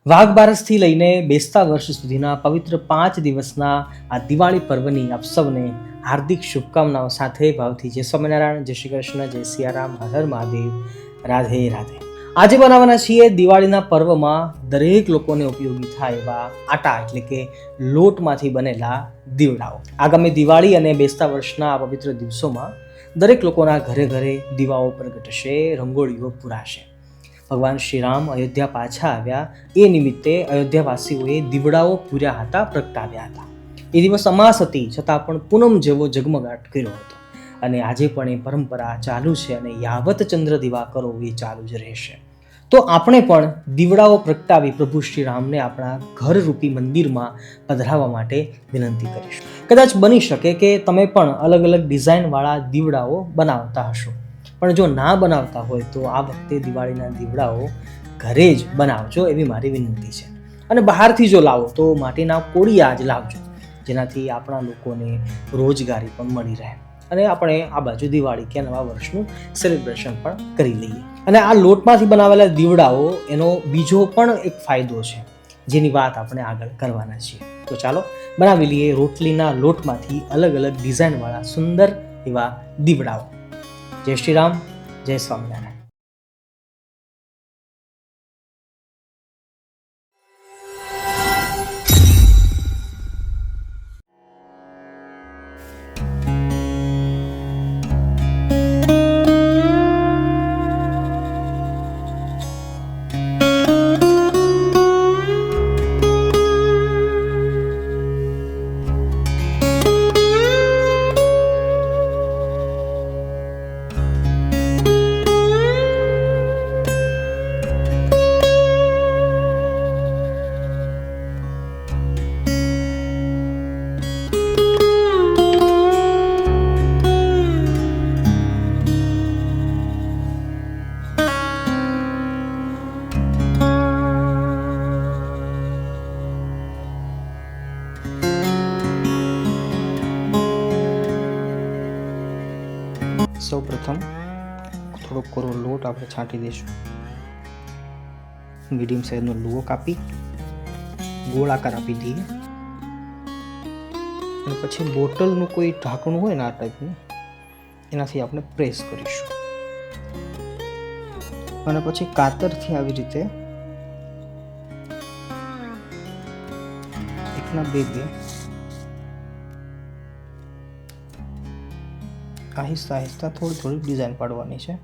વાઘ બારસથી લઈને બેસતા વર્ષ સુધીના પવિત્ર 5 દિવસના આ દિવાળી પર્વની આપ સૌને હાર્દિક શુભકામનાઓ સાથે ભાવથી જય સ્વામિનારાયણ, જય શ્રી કૃષ્ણ, જય સિયારામ, હર હર મહાદેવ, રાધે રાધે. આજે બનાવવાના છીએ દિવાળીના પર્વમાં દરેક લોકોને ઉપયોગી થાય એવા આટા એટલે કે લોટમાંથી બનેલા દીવડાઓ. આગામી દિવાળી અને બેસતા વર્ષના આ પવિત્ર દિવસોમાં દરેક લોકોના ઘરે ઘરે દીવાઓ પ્રગટશે, રંગોળીઓ પૂરાશે. ભગવાન શ્રીરામ અયોધ્યા પાછા આવ્યા એ નિમિત્તે અયોધ્યાવાસીઓએ દીવડાઓ પૂર્યા હતા, પ્રગટાવ્યા હતા. એ દિવસ અમાસ હતી છતાં પણ પૂનમ જેવો ઝગમગાટ કર્યો હતો અને આજે પણ એ પરંપરા ચાલુ છે અને યાવત ચંદ્ર દિવા કરો એ ચાલુ જ રહેશે. તો આપણે પણ દીવડાઓ પ્રગટાવી પ્રભુ શ્રીરામને આપણા ઘરરૂપી મંદિરમાં પધરાવવા માટે વિનંતી કરીશું. કદાચ બની શકે કે તમે પણ અલગ અલગ ડિઝાઇનવાળા દીવડાઓ બનાવતા હશો, પણ જો ના બનાવતા હોય તો આ વખતે દિવાળીના દીવડાઓ ઘરે જ બનાવજો એવી મારી વિનંતી છે. અને બહારથી જો લાવો તો માટીના કોડિયા જ લાવજો, જેનાથી આપણા લોકોને રોજગારી પણ મળી રહે અને આપણે આ બાજુ દિવાળી કે નવા વર્ષનું સેલિબ્રેશન પણ કરી લઈએ. અને આ લોટમાંથી બનાવેલા દીવડાઓ એનો બીજો પણ એક ફાયદો છે જેની વાત આપણે આગળ કરવાના છીએ. તો ચાલો બનાવી લઈએ રોટલીના લોટમાંથી અલગ અલગ ડિઝાઇનવાળા સુંદર એવા દીવડાઓ. જય શ્રી રામ, જય સ્વામિનારાયણ. સૌ પ્રથમ થોડો કોરો લોટ આપણે છાંટી દઈશું. મીડિયમ સાઈઝનો લુઓ કાપી ગોળ આકાર આપી દઈએ અને પછી બોટલનું કોઈ ઢાંકણું હોય ને આ ટાઈપનું, એનાથી આપણે પ્રેસ કરીશું અને પછી કાતરથી આવી રીતે એકના બે આહિસ્તા આહિસ્તા થોડી ડિઝાઇન પાડવાની છે.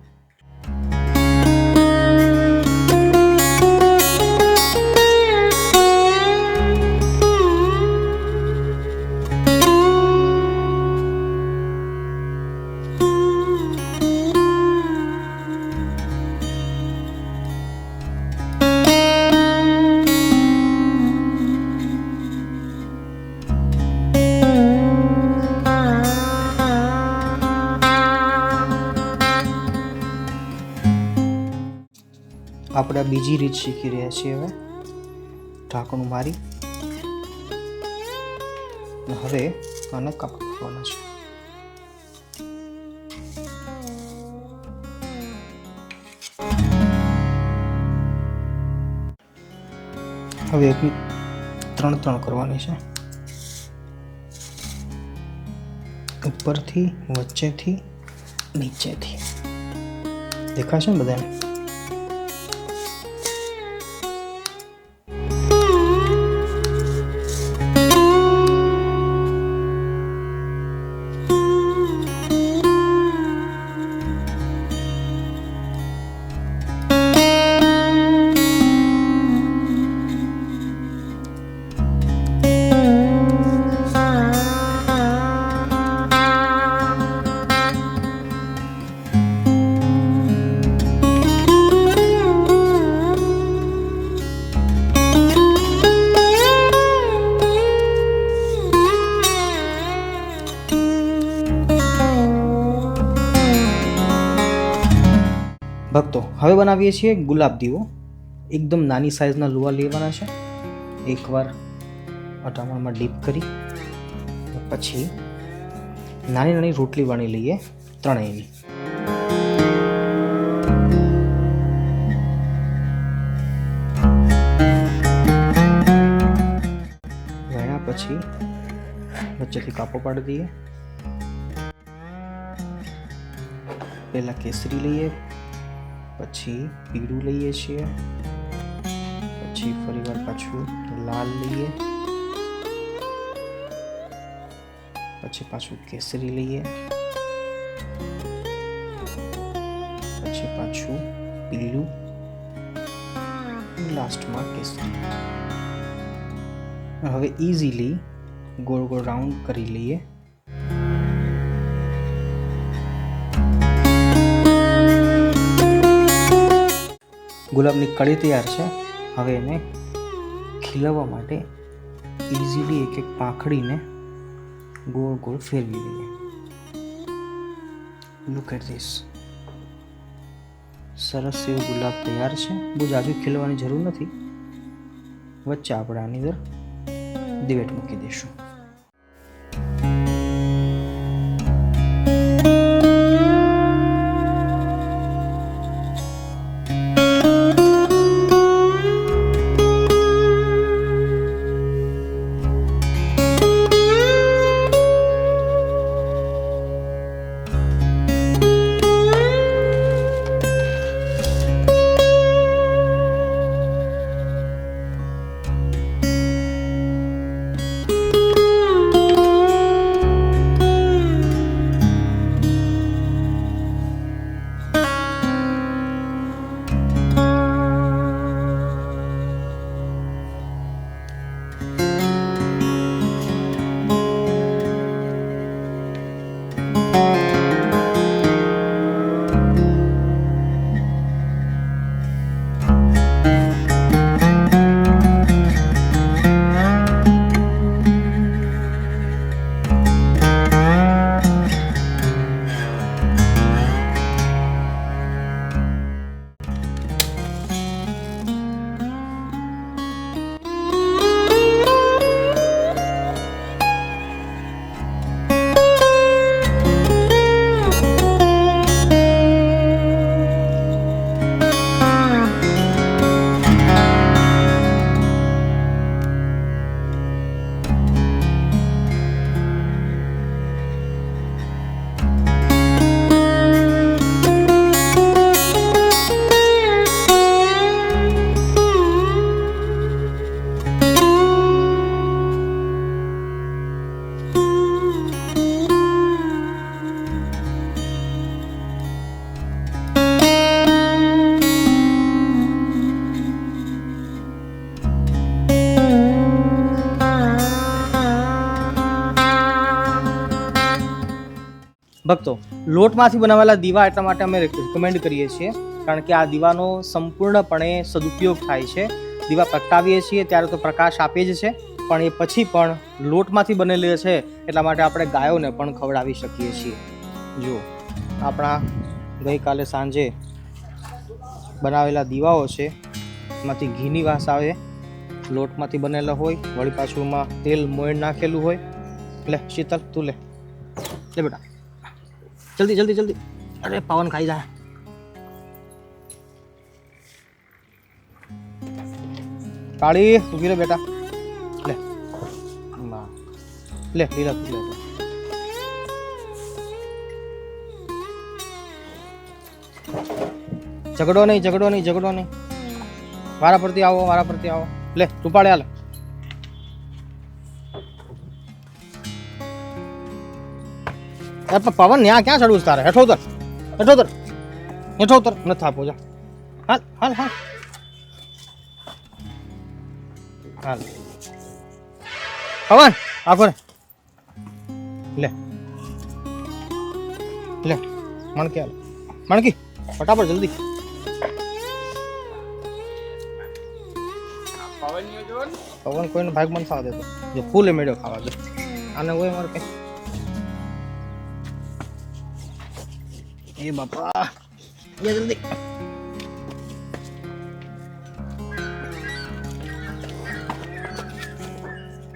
આપણે બીજી રીત શીખી રહ્યા છીએ. હવે ઢાંકણું મારી હવે આને કાપવાના છે. હવે એની ત્રણ કરવાની છે, ઉપરથી, વચ્ચેથી, નીચેથી. દેખાશે ને બધાને? ભક્તો, હવે બનાવીએ છીએ ગુલાબ દીવો. એકદમ નાની સાઇઝના લુવા લેવાના છે. એકવાર અટામણમાં ડીપ કરી પછી નાની નાની રોટલી વણી લઈએ ત્રણેયની. પછી વચ્ચેથી કાપો પાડી દઈએ. પહેલાં કેસરી લઈએ, પછી પીળું લઈએ છીએ, પછી ફરીવાર પાછું લાલ લઈએ, પછી પાછું કેસરી લઈએ, પછી પાછું પીળું, લાસ્ટમાં કેસરી. હવે ઇઝીલી ગોળ ગોળ રાઉન્ડ કરી લઈએ. ગુલાબની કળી તૈયાર છે. હવે એને ખીલવવા માટે ઇઝીલી એક એક પાંખડીને ગોળ ગોળ ફેરવી લઈએ. Look at this. સરસ એવો ગુલાબ તૈયાર છે. બહુ જાજુ ખીલવાની જરૂર નથી. વચ્ચે આપણે આની અંદર દિવેટ મૂકી દઈશું. ભક્તો, લોટમાંથી બનાવેલા દીવા એટલા માટે અમે રિકમેન્ડ કરીએ છીએ કારણ કે આ દીવાનો સંપૂર્ણપણે સદુપયોગ થાય છે. દીવા પ્રગટાવીએ છીએ ત્યારે તો પ્રકાશ આપે જ છે, પણ એ પછી પણ લોટમાંથી બનેલી છે એટલા માટે આપણે ગાયોને પણ ખવડાવી શકીએ છીએ. જુઓ, આપણા ગઈકાલે સાંજે બનાવેલા દીવાઓ છે, એમાંથી ઘીની વાસ આવે, લોટમાંથી બનેલા હોય, વળી પાછું એમાં તેલ મોઈન નાખેલું હોય. લે શીતલ, તું લે બેટા, જલ્દી જલ્દી જલ્દી. અરે પવન ખાઈ જાય. કાળી ઉભી રહે બેટા. લે લે લીલા લે. ઝઘડો નહીં, ઝઘડો નહીં, ઝઘડો નહીં. વારા પરથી આવો, વારા પરથી આવો. લે રૂપાળે હાલ. પવન ત્યાં ક્યાં ચડવું તારે? હેઠો ઉતર, હેઠો ઉતર, હેઠો ઉતર. નથી આપો જા. હાલ હાલ હાલ હાલ. પવન આખો લે લે. મણકી હાલ, મણકી ફટાફટ જલ્દી. પવન કોઈને ભાગ મન ખાવા દેતો. જો ફૂલે મેળ્યો ખાવા દે. આને હોય મારે કઈ. એ બાપા જલ્દી.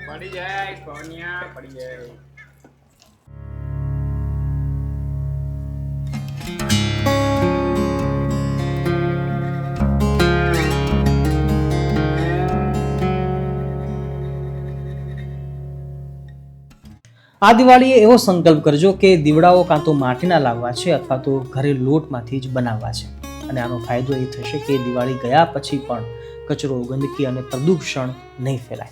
પડી જાય કોનિયા, પડી જાય. આ દિવાળીએ એવો સંકલ્પ કરજો કે દીવડાઓ કાં તો માટીના લાવવા છે અથવા તો ઘરે લોટમાંથી જ બનાવવા છે. અને આનો ફાયદો એ થશે કે દિવાળી ગયા પછી પણ કચરો, ગંદકી અને પ્રદૂષણ નહીં ફેલાય.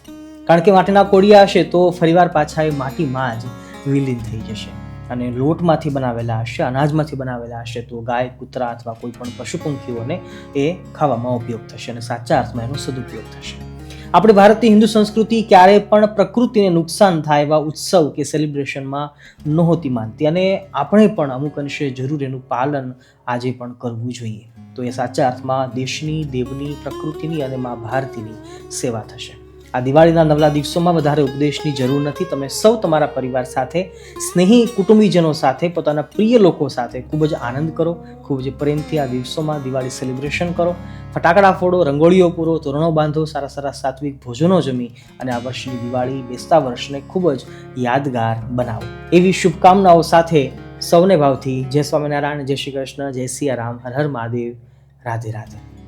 કારણ કે માટીના કોડિયા હશે તો ફરીવાર પાછા એ માટીમાં જ વિલીન થઈ જશે. અને લોટમાંથી બનાવેલા હશે, અનાજમાંથી બનાવેલા હશે તો ગાય, કૂતરા અથવા કોઈ પણ પશુ પંખીઓને એ ખાવામાં ઉપયોગ થશે અને સાચા અર્થમાં એનો સદુપયોગ થશે. આપણી ભારતીય હિન્દુ સંસ્કૃતિ ક્યારેય પણ પ્રકૃતિને નુકસાન થાય એવા ઉત્સવ કે સેલિબ્રેશનમાં નહોતી માનતી અને આપણે પણ અમુક અંશે જરૂર એનું પાલન આજે પણ કરવું જોઈએ. તો એ સાચા અર્થમાં દેશની, દેવની, પ્રકૃતિની અને મા ભારતીની સેવા થશે. આ દિવાળીના નવલા દિવસોમાં વધારે ઉપદેશની જરૂર નથી. તમે સૌ તમારા પરિવાર સાથે, સ્નેહી કુટુંબીજનો સાથે, પોતાના પ્રિય લોકો સાથે ખૂબ જ આનંદ કરો, ખૂબ જ પ્રેમથી આ દિવસોમાં દિવાળી સેલિબ્રેશન કરો. ફટાકડા ફોડો, રંગોળીઓ પૂરો, તોરણો બાંધો, સારા સારા સાત્વિક ભોજનો જમી અને આ વર્ષની દિવાળી, બેસતા વર્ષને ખૂબ જ યાદગાર બનાવો. એવી શુભકામનાઓ સાથે સૌને ભાવથી જય સ્વામિનારાયણ, જય શ્રી કૃષ્ણ, જય સિયારામ, હર હર મહાદેવ, રાધે રાધે.